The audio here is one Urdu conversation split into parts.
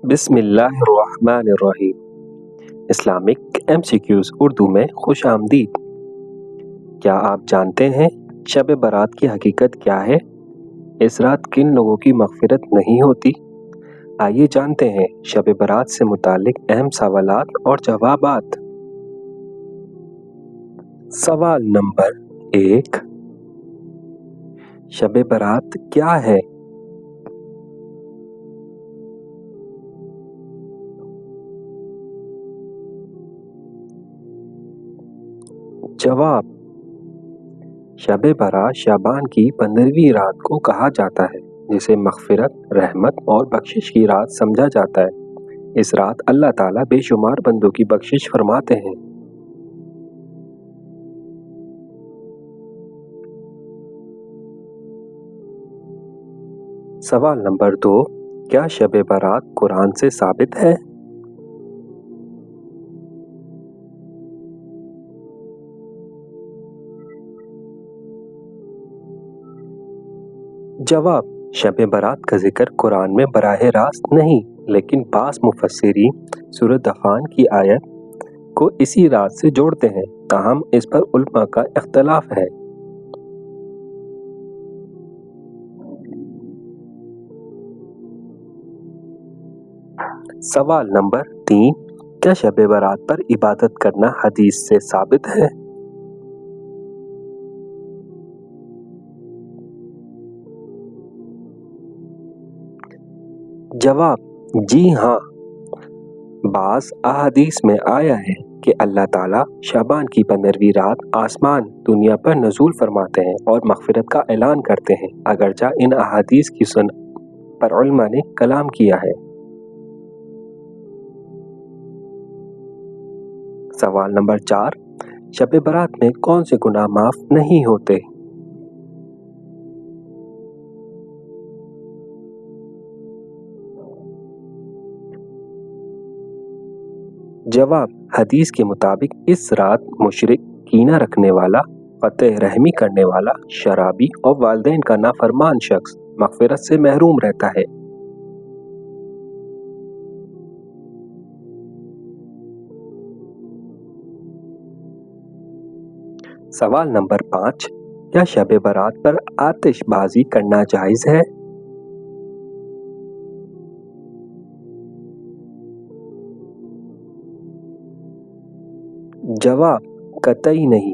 بسم اللہ الرحمن الرحیم۔ اسلامک MCQs اردو میں خوش آمدید۔ کیا آپ جانتے ہیں شب برات کی حقیقت کیا ہے؟ اس رات کن لوگوں کی مغفرت نہیں ہوتی؟ آئیے جانتے ہیں شب برات سے متعلق اہم سوالات اور جوابات۔ سوال نمبر 1، شب برات کیا ہے؟ جواب: شب برات شعبان کی 15ویں رات کو کہا جاتا ہے، جسے مغفرت، رحمت اور بخشش کی رات سمجھا جاتا ہے۔ اس رات اللہ تعالیٰ بے شمار بندوں کی بخشش فرماتے ہیں۔ سوال نمبر 2، کیا شب برات قرآن سے ثابت ہے؟ جواب: شب برات کا ذکر قرآن میں براہ راست نہیں، لیکن بعض مفسرین سورۃ دخان کی آیت کو اسی رات سے جوڑتے ہیں، تاہم اس پر علماء کا اختلاف ہے۔ سوال نمبر 3، کیا شب برات پر عبادت کرنا حدیث سے ثابت ہے؟ جواب: جی ہاں، بعض احادیث میں آیا ہے کہ اللہ تعالیٰ شعبان کی 15ویں رات آسمان دنیا پر نزول فرماتے ہیں اور مغفرت کا اعلان کرتے ہیں، اگرچہ ان احادیث کی سن پر علماء نے کلام کیا ہے۔ سوال نمبر 4، شب برات میں کون سے گناہ معاف نہیں ہوتے؟ جواب: حدیث کے مطابق اس رات مشرک، کینہ رکھنے والا، قطع رحمی کرنے والا، شرابی اور والدین کا نافرمان شخص مغفرت سے محروم رہتا ہے۔ سوال نمبر 5، کیا شب برات پر آتش بازی کرنا جائز ہے؟ جواب: قطعی نہیں۔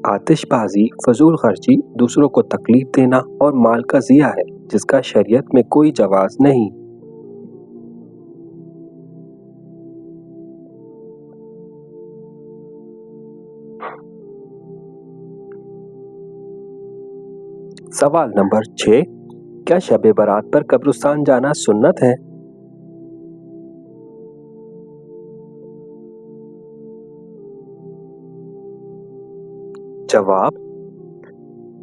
آتش بازی فضول خرچی، دوسروں کو تکلیف دینا اور مال کا ضیاع ہے، جس کا شریعت میں کوئی جواز نہیں۔ سوال نمبر 6، کیا شب برات پر قبرستان جانا سنت ہے؟ جواب: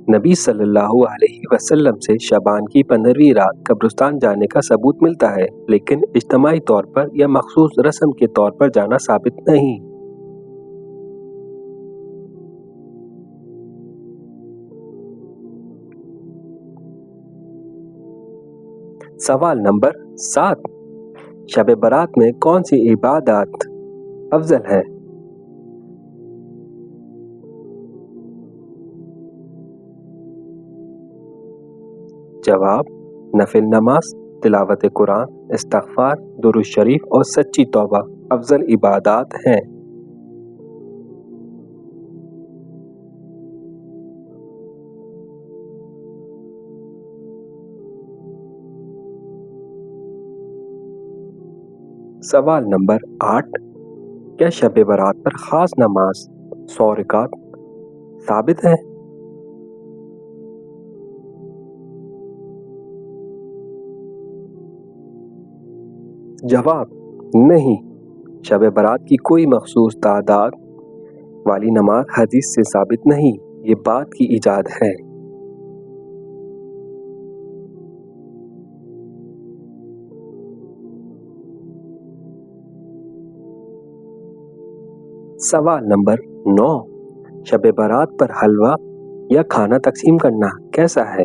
نبی صلی اللہ علیہ وسلم سے شعبان کی 15ویں رات قبرستان جانے کا ثبوت ملتا ہے، لیکن اجتماعی طور پر یا مخصوص رسم کے طور پر جانا ثابت نہیں۔ سوال نمبر 7، شب برات میں کون سی عبادات افضل ہے؟ جواب: نفل نماز، تلاوت قرآن، استغفار، درود شریف اور سچی توبہ افضل عبادات ہیں۔ سوال نمبر 8، کیا شب برات پر خاص نماز 100 رکعت ثابت ہے؟ جواب: نہیں، شب برات کی کوئی مخصوص تعداد والی نماز حدیث سے ثابت نہیں، یہ بات کی ایجاد ہے۔ سوال نمبر 9، شب برات پر حلوہ یا کھانا تقسیم کرنا کیسا ہے؟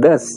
10,